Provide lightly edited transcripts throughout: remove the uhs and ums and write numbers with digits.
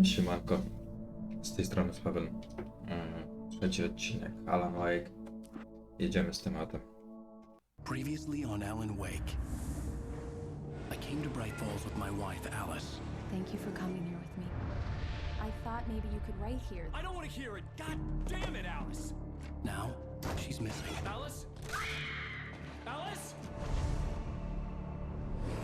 Siemanko, z tej strony Paweł. Trzeci odcinek Alan Wake. Jedziemy z tematem. Previously on Alan Wake. I came to Bright Falls with my wife, Alice. Thank you for coming here with me. I thought maybe you could write here. I don't want to hear it! God damn it, Alice! Now, she's missing. Alice? Alice?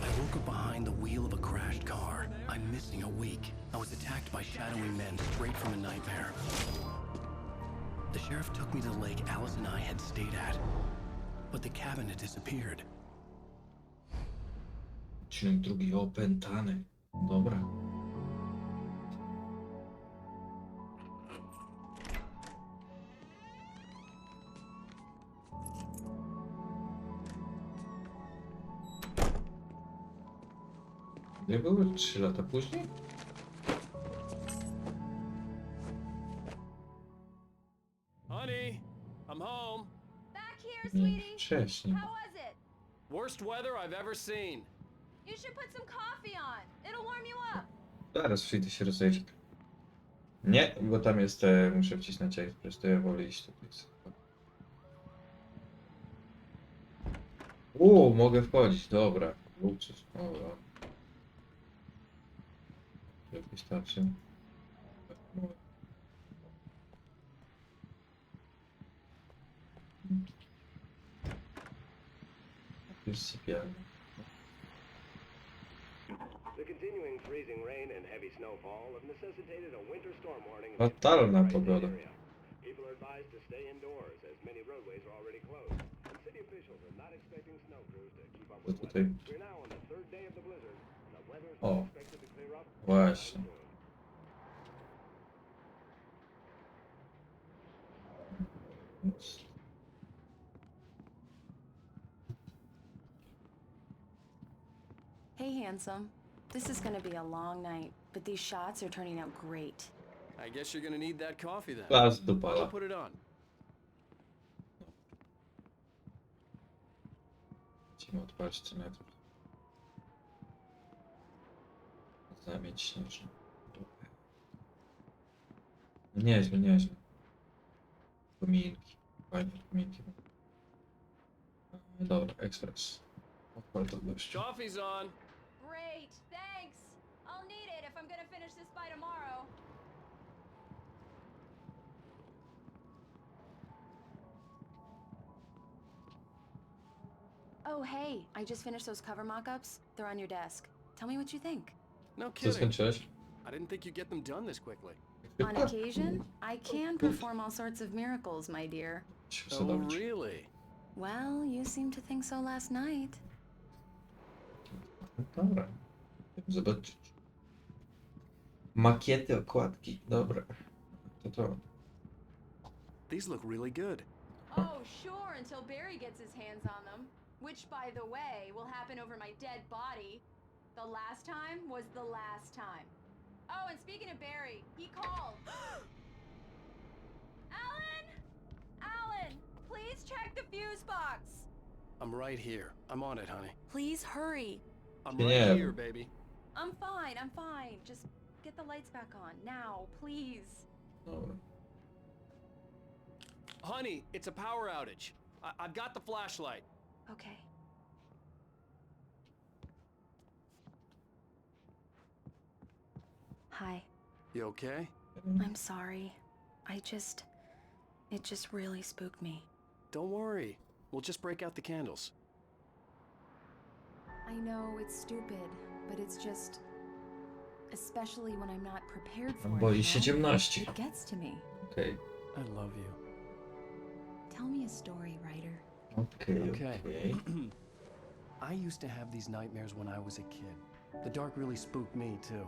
I woke up behind the wheel of a crashed car. I'm missing a week. I was attacked by shadowy men straight from a nightmare. The sheriff took me to the lake Alice and I had stayed at. But the cabin had disappeared. Odcinek drugi, Opetani. Dobra. Nie były 3 lata później? Honey, I'm home. Back here, Nie, sweetie. wcześniej. How was it? Worst weather I've ever seen. You should put some coffee on. It'll warm you up. Zaraz przyjdę się rozejrzeć. Nie, bo tam jest, muszę wcisnąć ekspres, to ja wolę iść tutaj. Mogę wchodzić, dobra. Luksus, dobra. Wystarczy. Jest sypialnia. The continuing freezing rain and heavy snowfall have necessitated a winter storm warning. Fatalna pogoda. People are advised to stay indoors as many roadways are already closed. And city officials are not expecting snow crews to keep up Co with tutaj? weather. We're now on the third day of the blizzard. And the weather is O, expected to clear up właśnie. soon. Hey, handsome. This is gonna be a long night, but these shots are turning out great. I guess you're gonna need that coffee then. Las I'll dupala. put it on. Musimy odpalić ten ekran. Zamieć śnieżny. Nieźle, nieźle. Pominki. Fajnie, pominki. Dobra, ekspres. Odpal to gościu. Coffee's on. Great, thanks. I'll need it if I'm gonna finish this by tomorrow. Oh, hey, I just finished those cover mock-ups. They're on your desk. Tell me what you think. No Co kidding. skończyłeś? I didn't think you'd get them done this quickly. On occasion, I can perform all sorts of miracles, my dear. Się Oh, zadowić. really? Well, you seemed to think so last night. Dobra. Zobaczyć. Makiety, okładki. Dobra. To. These look really good. Oh, sure, until Barry gets his hands on them. Which, by the way, will happen over my dead body. The last time was the last time. Oh, and speaking of Barry, he called. Alan! Alan, please check the fuse box. I'm right here. I'm on it, honey. Please hurry. I'm Yeah. right here, baby. I'm fine. Just get the lights back on. Now, please. Dobra. Honey, it's a power outage. I've got the flashlight. Okay. Hi. You okay? I'm sorry. It just really spooked me. Don't worry. We'll just break out the candles. I know it's stupid, but it's just... Especially when I'm not prepared for Boi it, się you know? ciemności. It gets to me. Okej. I love you. Tell me a story, writer. Okej. Okay. I used to have these nightmares when I was a kid. The dark really spooked me, too.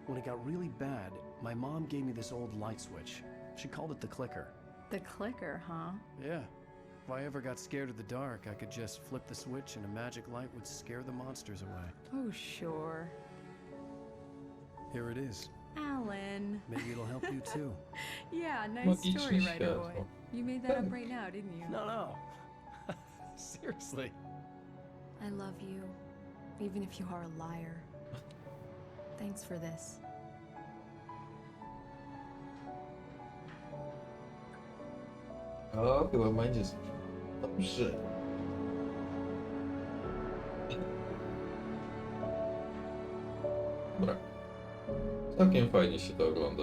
When it got really bad, my mom gave me this old light switch. She called it the clicker. The clicker, huh? Yeah. If I ever got scared of the dark, I could just flip the switch and a magic light would scare the monsters away. Oh, sure. Here it is. Alan. Maybe it'll help you, too. Yeah, nice Magiczne story, writer boy. światło. You made that up right now, didn't you? No. Seriously. I love you, even if you are a liar. Thanks for this. O, chyba będzie dobrze. Dobra. Całkiem fajnie się to ogląda.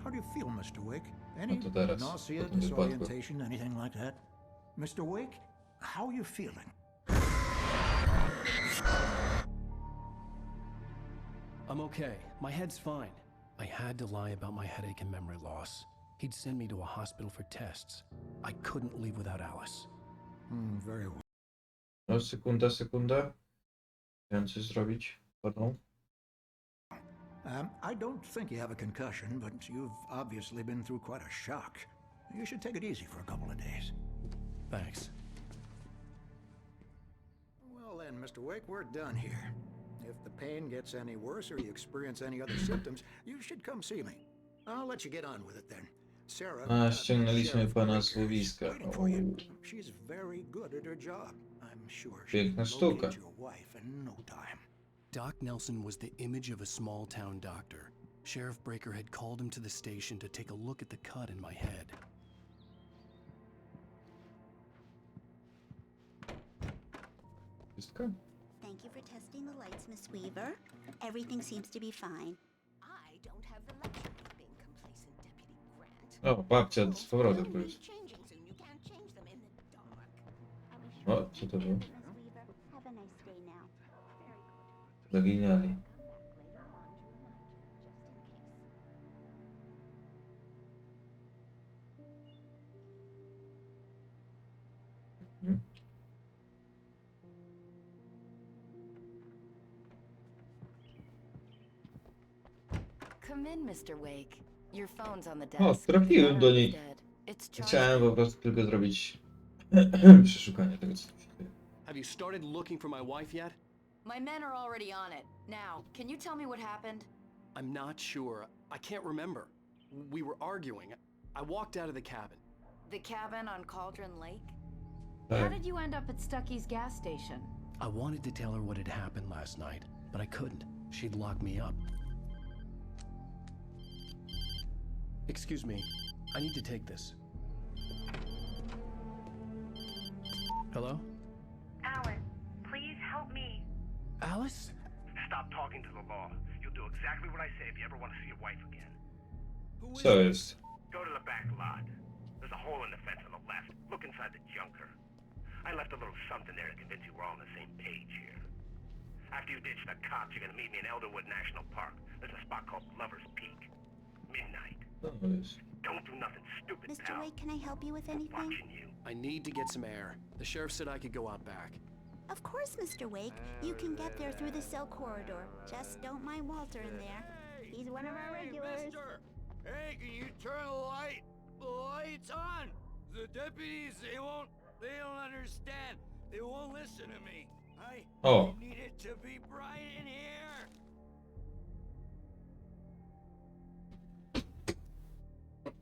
How do you feel, Mr. Wake? No Any to teraz, nausea, po tym wypadku. disorientation, anything like that? Mr. Wake, how are you feeling? I'm okay. My head's fine. I had to lie about my headache and memory loss. He'd send me to a hospital for tests. I couldn't leave without Alice. Very well. No, sekunda. Chciałem coś zrobić. Pardon. I don't think you have a concussion, but you've obviously been through quite a shock. You should take it easy for a couple of days. Thanks. Well then, Mr. Wake, we're done here. If the pain gets any worse or you experience any other symptoms, you should come see me. I'll let you get on with it then. Sarah, A, ściągnęliśmy Sheriff pana Baker z łowiska. is waiting for you. She's very good at her job. I'm sure Piękna she'll sztuka. locate your wife in no time. Doc Nelson was the image of a small town doctor. Sheriff Breaker had called him to the station to take a look at the cut in my head. Wszystko? Thank you for testing the lights, Miss Weaver. Everything seems to be fine. I don't have the luxury of being complacent, Deputy Grant. O, babcia z powrotem tu jest. Changing soon. You can't change them in the dark. O, co to było? Miss Weaver, have a nice day now. Very good. Zaginiali. Later on to remind you, just in case. Hmm? Come in, Mr. Wake. Your phone's on the desk. O, trafiłem do niej. Instead, it's Chciałem charged. po prostu tylko zrobić przeszukanie tego, co tu się dzieje. Have you started looking for my wife yet? My men are already on it. Now, can you tell me what happened? I'm not sure. I can't remember. We were arguing. I walked out of the cabin. The cabin on Cauldron Lake? How Tak. did you end up at Stucky's gas station? I wanted to tell her what had happened last night, but I couldn't. She'd lock me up. Excuse me. I need to take this. Hello? Alan, please help me. Alice? Stop talking to the law. You'll do exactly what I say if you ever want to see your wife again. Co jest? Go to the back lot. There's a hole in the fence on the left. Look inside the junker. I left a little something there to convince you we're all on the same page here. After you ditch the cops, you're gonna meet me in Elderwood National Park. There's a spot called Lover's Peak. Midnight. Co to jest? Don't do nothing stupid, Mr. pal. Wake, can I help you with anything? Watching you. I need to get some air. The sheriff said I could go out back. Of course, Mr. Wake. You can get there through the cell corridor. Just don't mind Walter in there. He's one of our regulars. Hey, can you turn the lights on? The deputies, they don't understand. They won't listen to me. O, I need it to be bright in here.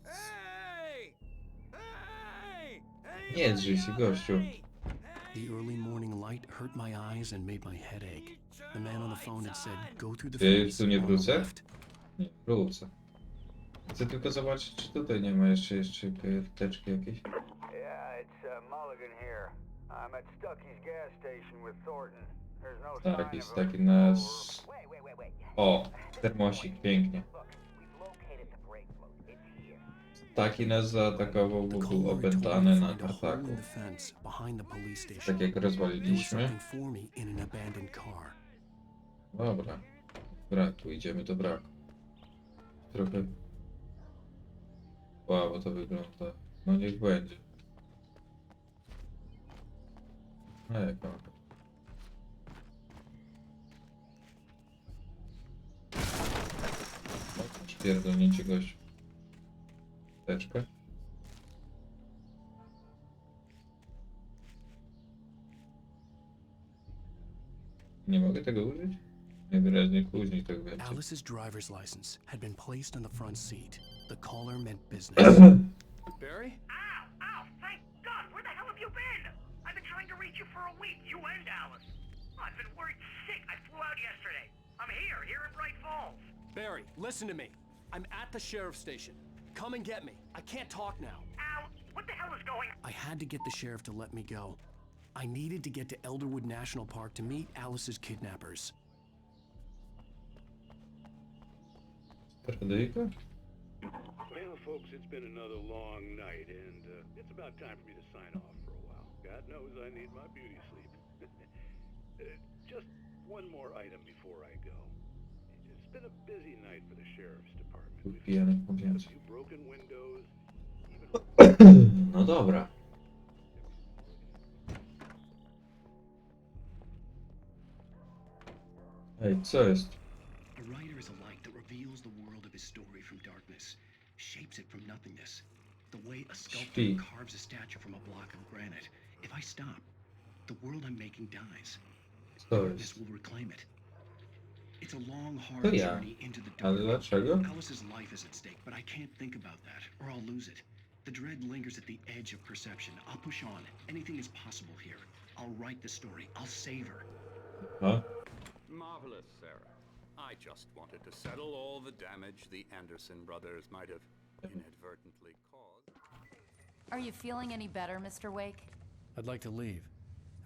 Hey! Hey! nie drzyj się, gościu. The early morning light hurt my eyes and made my head ache. The man on the phone had said, go through the Ty fence tu nie on the wrócę? left. Nie, wrócę. Chcę tylko zobaczyć, czy tutaj nie ma jeszcze teczki jakieś. Yeah, it's Mulligan here. I'm at Stucky's gas station with Thornton. There's no sign Tak, jest of a... taki nas... Wait. O, termosik, pięknie. Look, we've located the brake float. It's here. Taki nas zaatakował, The bo był caller told me opętany to na find a hole tartaku. in the fence behind the police station. Tak jak There was rozwaliliśmy. something for me in an abandoned car. Dobra. Braku, idziemy do braku. Trochę... Słabo to wygląda. No niech będzie. Jak mam? Pierdolnięcie gość. Teczkę. Nie mogę tego użyć? Najwyraźniej później tego będzie. Alice's driver's license had been placed on the front seat. The caller meant business. Barry? Ow! Thank God! Where the hell have you been? I've been trying to reach you for a week, you and Alice. I've been worried sick. I flew out yesterday. I'm here in Bright Falls. Barry, listen to me. I'm at the sheriff's station. come and get me. I can't talk now. Al, what the hell is going on? I had to get the sheriff to let me go. I needed to get to Elderwood National Park to meet Alice's kidnappers. Perdyjka? Well, folks, it's been another long night, and it's about time for me to sign off for a while. God knows I need my beauty sleep. Just one more item before I go. It's been a busy night for the sheriff's department. We've had a few broken windows, even... No dobra. Ej, co jest? A writer is a light that reveals the world of his story from darkness, shapes it from nothingness. The way a sculptor carves a statue from a block of granite. If I stop, the world I'm making dies. Darkness will reclaim it. It's a long, hard journey into the dark. Alice's life is at stake, but I can't think about that, or I'll lose it. The dread lingers at the edge of perception. I'll push on. Anything is possible here. I'll write the story. I'll save her. Huh? Marvelous, Sarah. I just wanted to settle all the damage the Anderson brothers might have inadvertently caused. Are you feeling any better, Mr. Wake? I'd like to leave.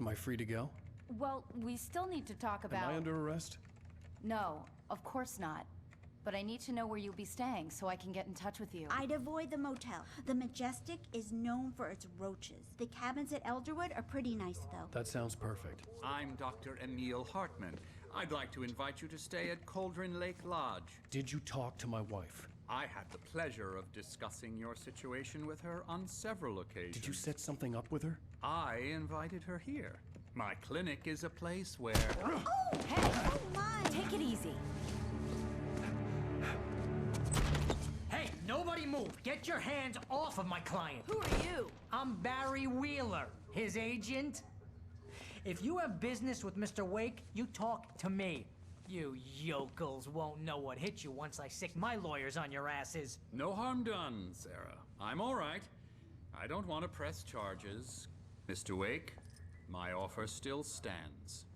Am I free to go? Well, we still need to talk about... Am I under arrest? No, of course not. But I need to know where you'll be staying so I can get in touch with you. I'd avoid the motel. The Majestic is known for its roaches. The cabins at Elderwood are pretty nice, though. That sounds perfect. I'm Dr. Emil Hartman. I'd like to invite you to stay at Cauldron Lake Lodge. Did you talk to my wife? I had the pleasure of discussing your situation with her on several occasions. Did you set something up with her? I invited her here. My clinic is a place where... Oh, hey! Oh my! Take it easy. Hey, nobody move! Get your hands off of my client! Who are you? I'm Barry Wheeler, his agent. If you have business with Mr. Wake, you talk to me. You yokels won't know what hit you once I sick my lawyers on your asses. No harm done, Sarah. I'm all right. I don't want to press charges. Mr. Wake, my offer still stands.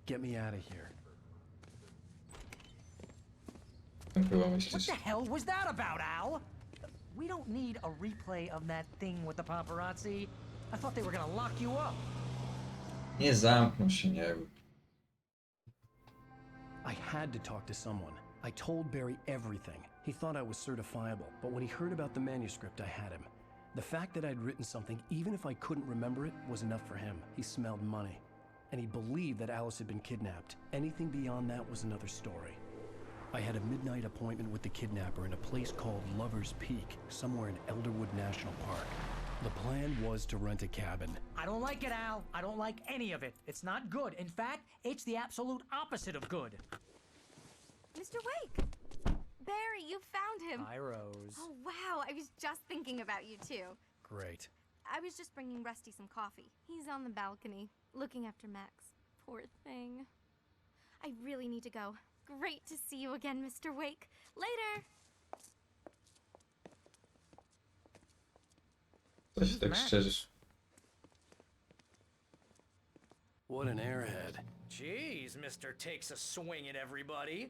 Get me out of here. What the hell was that about, Al? We don't need a replay of that thing with the paparazzi. I thought they were gonna lock you up. Nie zamknął się, nie wiem. I had to talk to someone. I told Barry everything. He thought I was certifiable, but when he heard about the manuscript, I had him. The fact that I'd written something, even if I couldn't remember it, was enough for him. He smelled money. And he believed that Alice had been kidnapped. Anything beyond that was another story. I had a midnight appointment with the kidnapper in a place called Lover's Peak, somewhere in Elderwood National Park. The plan was to rent a cabin. I don't like it, Al. I don't like any of it. It's not good. In fact, it's the absolute opposite of good. Mr. Wake! Barry, you found him! Hi, Rose. Oh, wow. I was just thinking about you, too. Great. I was just bringing Rusty some coffee. He's on the balcony, looking after Max. Poor thing. I really need to go. Great to see you again, Mr. Wake. Later! Co się tak szczerzysz? What an airhead. Jeez, Mr. Takes a swing at everybody.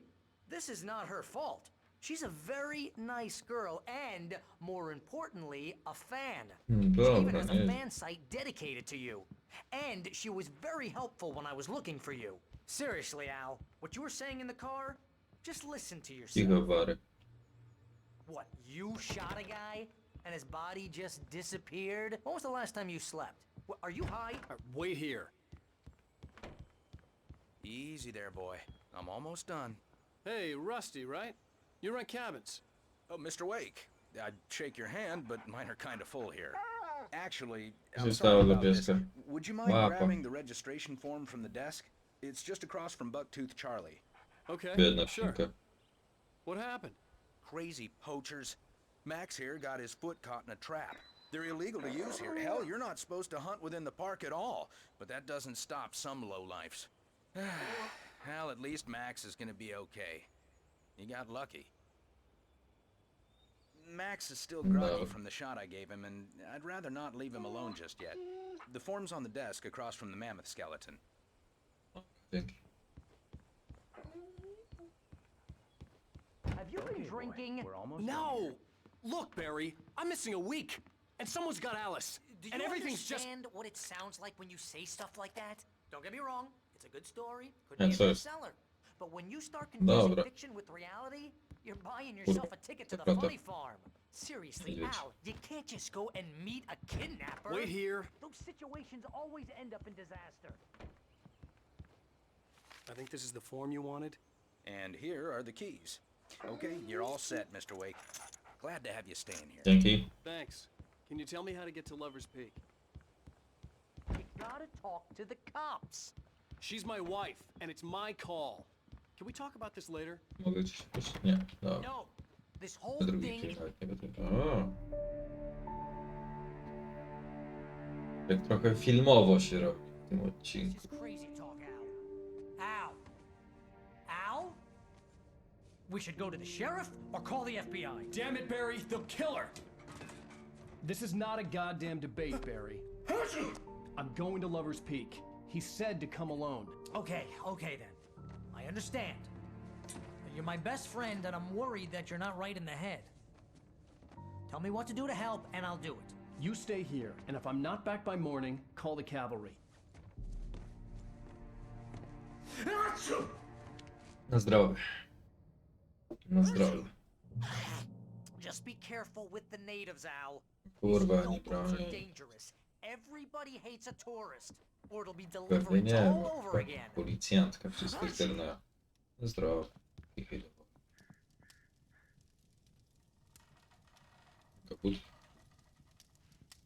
This is not her fault. She's a very nice girl and, more importantly, a fan. She even has a fan site dedicated to you. And she was very helpful when I was looking for you. Seriously, Al, what you were saying in the car, just listen to yourself. What, you shot a guy and his body just disappeared? When was the last time you slept? Are you high? Wait here. Easy there, boy. I'm almost done. Hey, Rusty, right? You rent cabins. Oh, Mr. Wake. I'd shake your hand, but mine are kind of full here. Actually, I'm sorry about this. Would you mind grabbing the registration form from the desk? It's just across from Bucktooth Charlie. Okay, sure. What happened? Crazy poachers. Max here got his foot caught in a trap. They're illegal to use here. Hell, you're not supposed to hunt within the park at all. But that doesn't stop some lowlifes. Well, at least Max is gonna be okay. He got lucky. Max is still groggy from the shot I gave him, and I'd rather not leave him alone just yet. The form's on the desk across from the mammoth skeleton. Have you been drinking? No! Look, Barry, I'm missing a week, and someone's got Alice. Do and you everything's just... understand what it sounds like when you say stuff like that? Don't get me wrong, it's a good story, could Yeah, be a so- bestseller. But when you start confusing Dobra. fiction with reality, you're buying yourself a ticket to the Prawda. funny farm. Seriously, Wiedzieć. Al, you can't just go and meet a kidnapper. Wait here. Those situations always end up in disaster. I think this is the form you wanted. And here are the keys. Okay, you're all set, Mr. Wake. Glad to have you staying here. Dzięki. Thanks. Can you tell me how to get to Lover's Peak? You gotta talk to the cops. She's my wife, and it's my call. Can we talk about this later? Mogę ci się... Nie, dobra. No, this whole To drugi thing is... odcinek, nie będę... O. Jak trochę filmowo się robi w tym odcinku. This is crazy talk, Al. Al? We should go to the sheriff or call the FBI. Damn it, Barry, they'll kill her! This is not a goddamn debate, Barry. I'm going to Lover's Peak. He said to come alone. Okay then. I understand. You're my best friend and I'm worried that you're not right in the head. Tell me what to do to help and I'll do it. You stay here, and if I'm not back by morning, call the cavalry. Na zdrowie. Na zdrowie. Just be careful with the natives, Al. Kurwa, These nie locals are broni. dangerous. Everybody hates a tourist, or it'll be Pewnie deliverance nie, all bo over again. policjantka wszystko zgarnęła. Na zdrowie. I chwilowo. Kaput.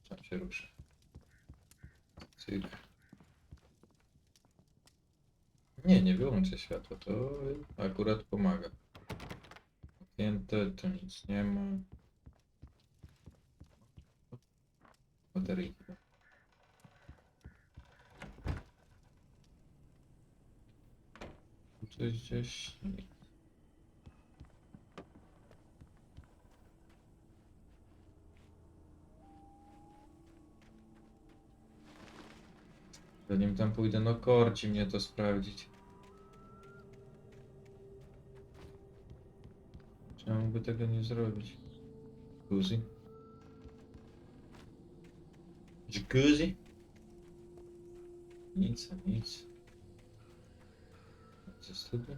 Tam się ruszy. Cyk. Nie wyłączę światła, to akurat pomaga. Zamknięte, to nic nie ma. Bateryjki. Tu coś gdzieś... Nie. Zanim tam pójdę, no korci mnie to sprawdzić. Czemu by tego nie zrobić? Jacuzzi? Jacuzzi? Nic, nic. Ze studia?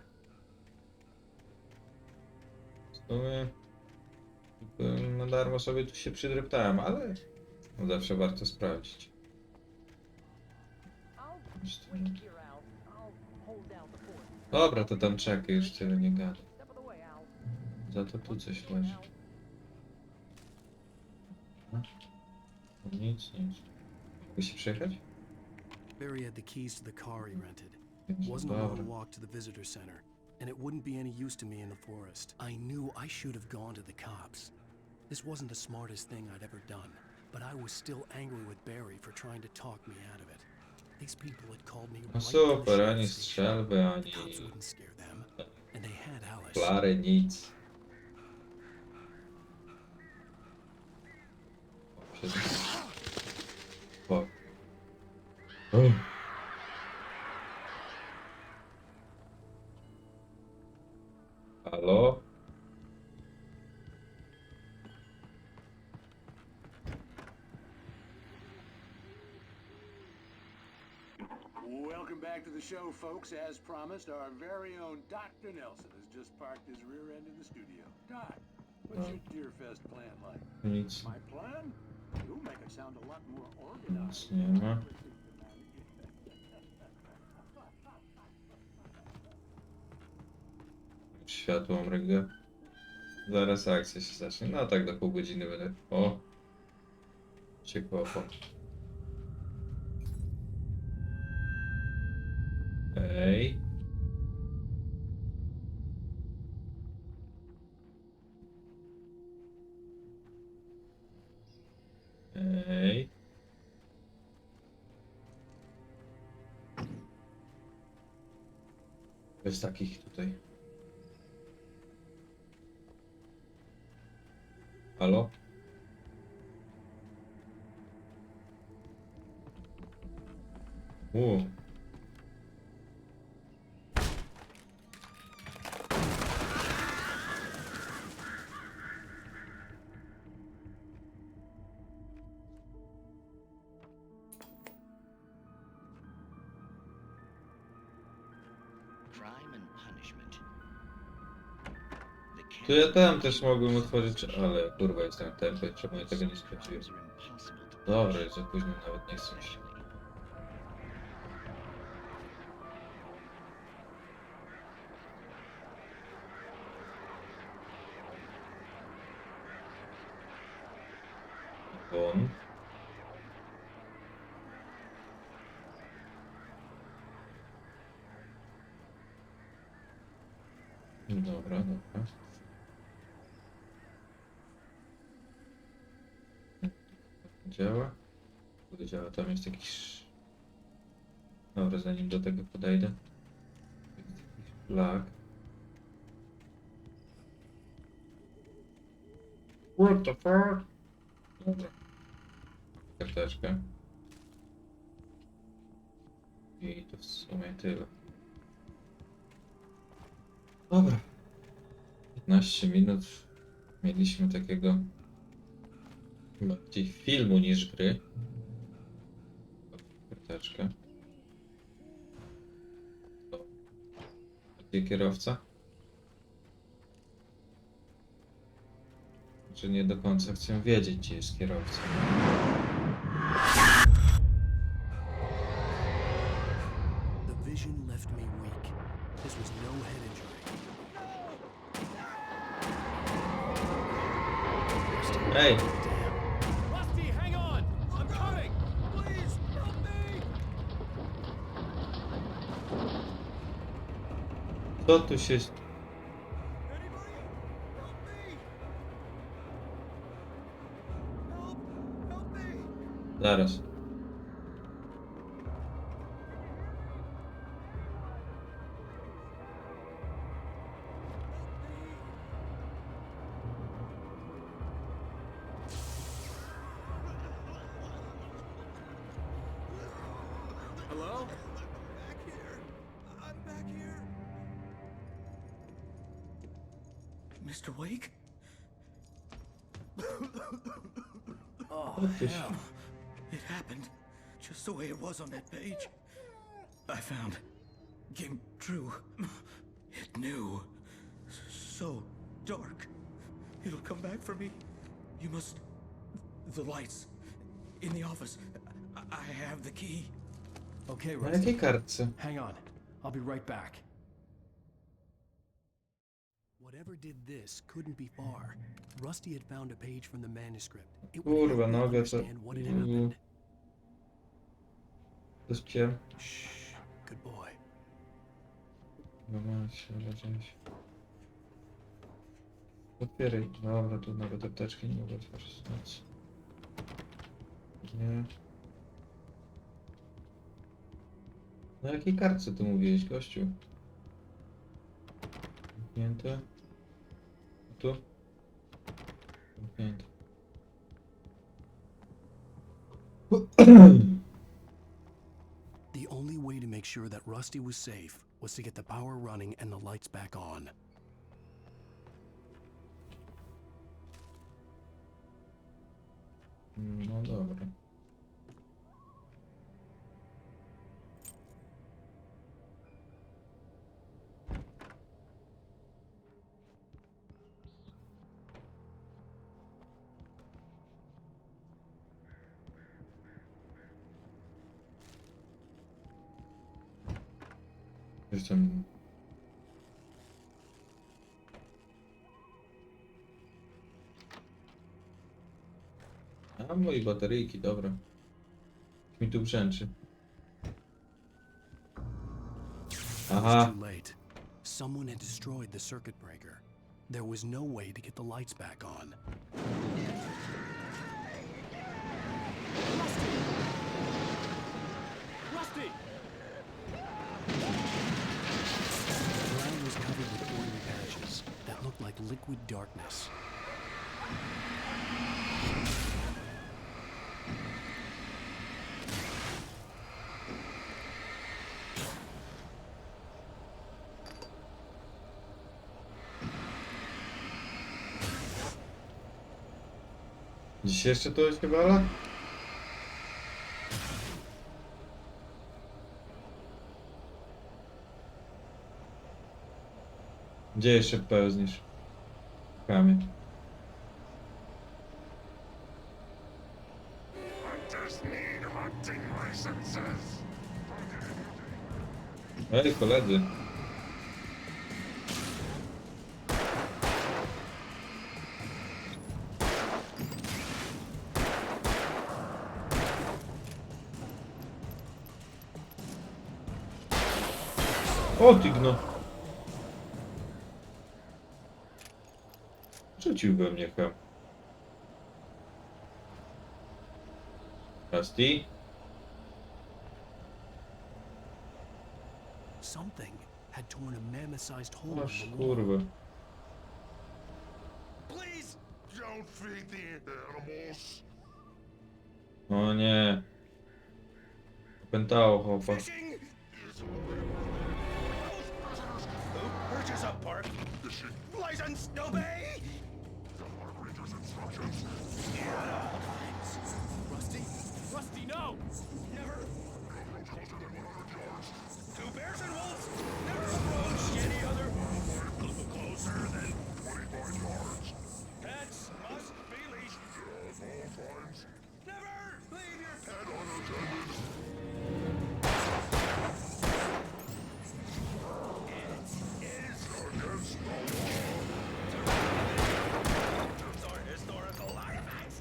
W sumie... Na darmo sobie tu się przydreptałem, ale... Zawsze warto sprawdzić. Dobra, to tam czekaj, już tyle nie gadam. Za to tu coś leży. Nic. Mogę się przejechać? Barry had the keys to the car he rented. Więc Wasn't a long dobra. walk to the visitor center, and it wouldn't be any use to me in the forest. I knew I should have gone to the cops. This wasn't the smartest thing I'd ever done, but I was still angry with Barry for trying to talk me out of it. These people had called me No right to the super, ani sheriff's station. strzelby, The ani cops wouldn't scare them, and they had Alice. flary, nic. O. Halo? Welcome back to the show, folks. As promised, our very own Dr. Nelson has just parked his rear end in the studio. Doc, what's your Deerfest plan like? Nic. My plan? You'll make it sound a lot more organized. Nic nie ma. Światło mryga. Zaraz akcja się zacznie. No tak do pół godziny będę. O! Ciekło. Ej. Ej. Bez takich tutaj. Halo? crime and punishment. The Tu ja tam też mogłem otworzyć, ale kurwa jestem w tempie, czemu ja tego nie sprawdziłem? Dobra, jest za późno, nawet nie chcę się. On. Dobra, dobra. Działa? Kurde, działa, tam jest jakiś... Dobra, zanim do tego podejdę. Jest jakiś flag. What the fuck? Dobra. Karteczkę. I to w sumie tyle. Dobra. 15 minut. Mieliśmy takiego bardziej filmu niż gry. Karteczkę. To. Gdzie kierowca? Czy nie do końca chcę wiedzieć, gdzie jest kierowca. The vision left me weak. This was no head injury. Hey! Rusty, hang on! I'm coming! Please, help me! Co tu się... Zaraz. Hello? Back here. I'm back here. Mr. Wake? Oh, hell. It happened just the way it was on that page. I found. Came true. It knew. So dark. It'll come back for me. You must... The lights. In the office. I have the key. Okay, Na Rusty. jakiej kartce? Hang on. I'll be right back. Whatever did this couldn't be far. Rusty had found a page from the manuscript. It would Kurwa, help me nogę to... understand what had happened. Puściłem. Shh. Good boy. No macie, ale gdzieś. Otwieraj. Dobra, tu nawet apteczki nie mogę otworzyć. Nic. Nie. Na jakiej kartce tu mówiłeś, gościu? Zamknięte. Tu? Zamknięte. The only way to make sure that Rusty was safe was to get the power running and the lights back on. No dobra. Jestem... A, moje bateryjki, dobra. Mi tu brzęczy. It Aha. was too late. Someone had destroyed the circuit breaker. There was no way to get the lights back on. Rusty! The ground was covered with oily patches that looked like liquid darkness. Dziś jeszcze to się wala? Gdzie jeszcze pełznisz? Kamie. Ej, koledzy. O, ty gno. Rzucił we mnie chyba. Rusty? Something had torn a mammoth-sized hole Oż in the wall. kurwa. Please don't feed the animals. O nie. Opętało chłopa. Perches up, Park. License, obey! Rusty? Rusty, no! Never. Two bears and wolves never approach any other. Closer than 25 yards. pets must be leashed. Yes, all times. Never leave your pet Unattended. is Against the or historical artifacts.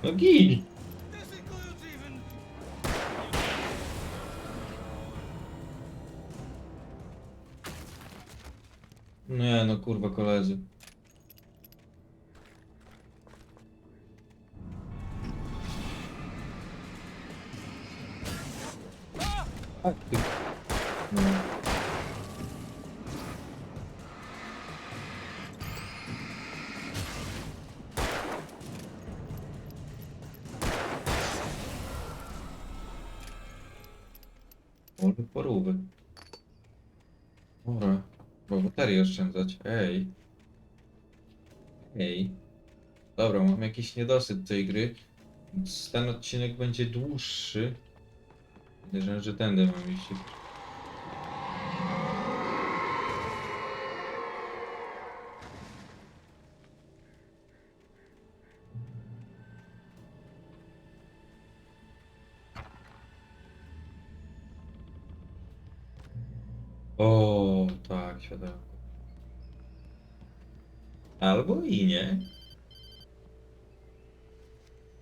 No gin! This includes even Nie no kurwa koledzy. A ty. No. Ole porówy. Dobra. Bo baterię oszczędzać. Ej. Ej. Dobra, mam jakiś niedosyt tej gry. Więc ten odcinek będzie dłuższy. Podejrzewam, że tędy mam iść. O, tak, światełko. Albo i nie.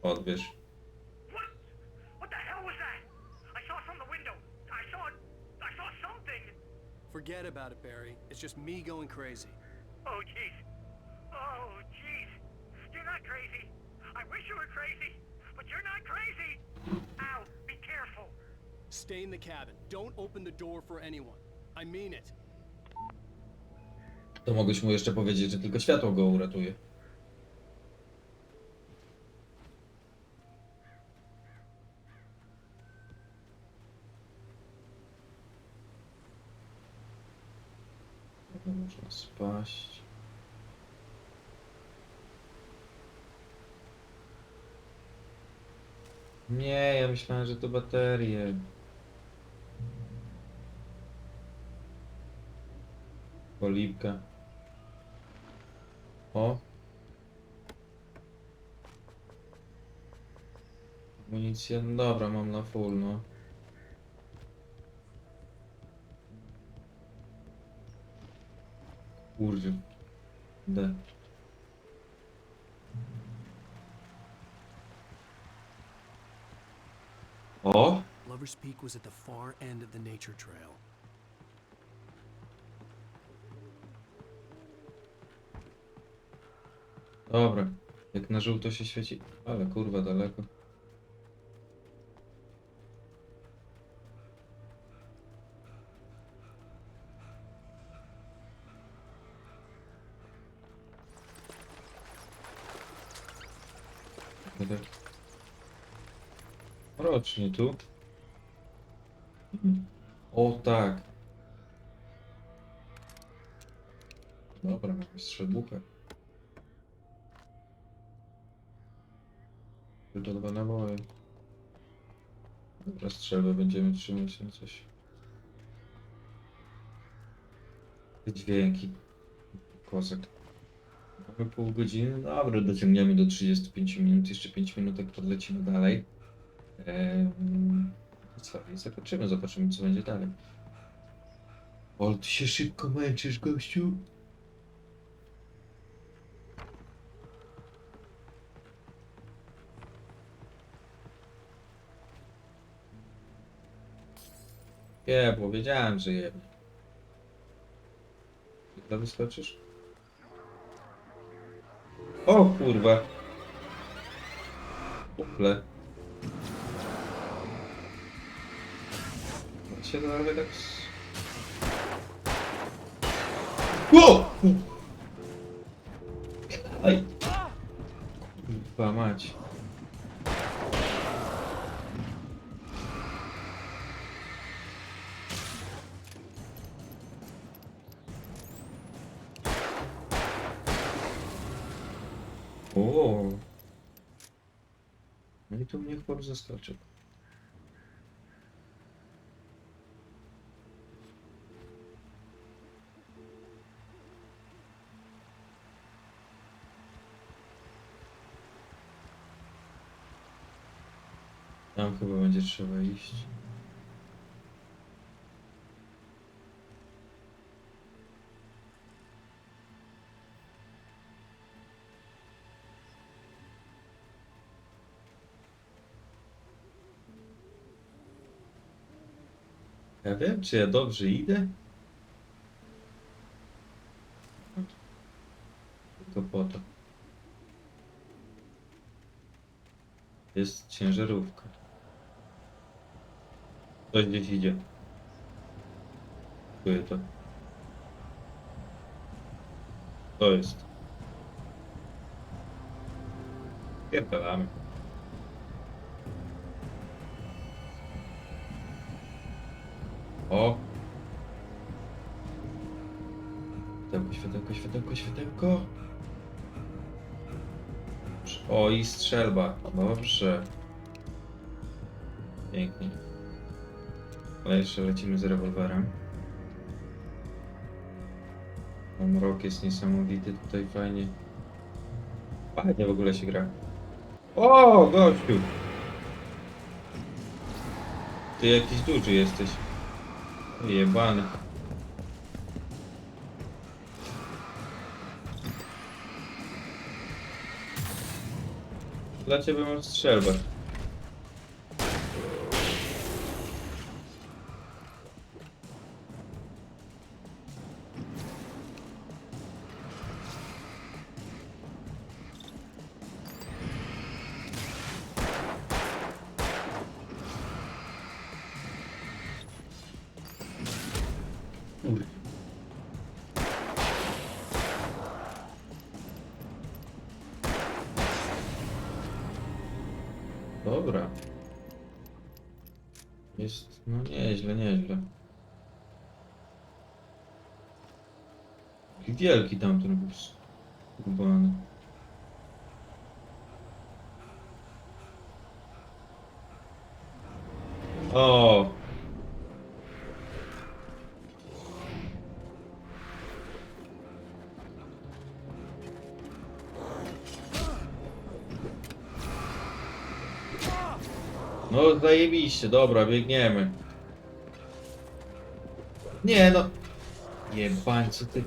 Odbierz. What the hell was that? I saw from the window. I saw something. Forget about it, Barry. It's just me going crazy. Oh, jeez. Oh, jeez. You're not crazy. I wish you were crazy, but you're not crazy. Ow, be careful. Stay in the cabin. Don't open the door for anyone. I mean it. To mogłeś mu jeszcze powiedzieć, że tylko światło go uratuje. Można spaść. Nie, ja myślałem, że to baterie. Polipka. O. Amunicja, no dobra, mam na full, no. Kurde. D. O! Lover's Peak was at the far end of the nature trail. Dobra. Jak na żółto się świeci. Ale kurwa daleko. Rocznie tu. O tak. Dobra, mamy strzelbuchę. To 2 naboje. Dobra, strzelbę będziemy trzymać na coś. Te dźwięki. Kozak. Mamy pół godziny. Dobra, dociągniemy do 35 minut. Jeszcze 5 minutek podlecimy dalej. Co? I zobaczymy co będzie dalej. O, ty się szybko męczysz, gościu. Nie, bo wiedziałem, że je. Ile wyskoczysz? O kurwa. Uple. Się to nawet tak... O! Aj! Kurwa mać. O! No i tu mnie chłop zaskoczył. Tam chyba będzie trzeba iść. Ja wiem, czy ja dobrze idę? Tylko po to. Jest ciężarówka. Ktoś gdzieś idzie. Czuję to. To jest. Pierdalamy. O! Światełko, światełko, światełko, światełko. O, i strzelba. Dobrze. Pięknie. Ale jeszcze lecimy z rewolwerem. Mrok jest niesamowity, tutaj fajnie. Fajnie w ogóle się gra. O, gościu! Ty jakiś duży jesteś. Jebany. Dla ciebie mam strzelbę. Dobra. Jest, no nieźle, nieźle. Jaki wielki tamten był skubany. O! No zajebiście, dobra, biegniemy. Nie no. Jebańcu ty.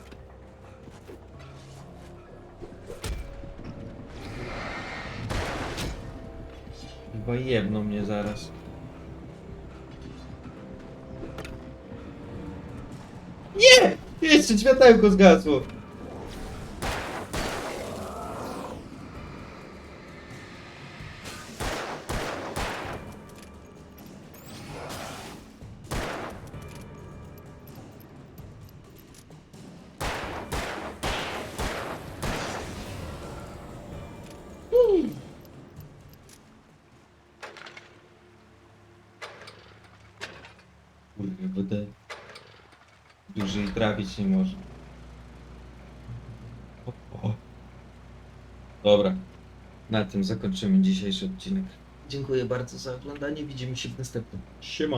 Chyba jebną mnie zaraz. Nie! Jeszcze światełko zgasło. Kurde, dłużej trafić nie może. O. Dobra, na tym zakończymy dzisiejszy odcinek. Dziękuję bardzo za oglądanie. Widzimy się w następnym. Siema!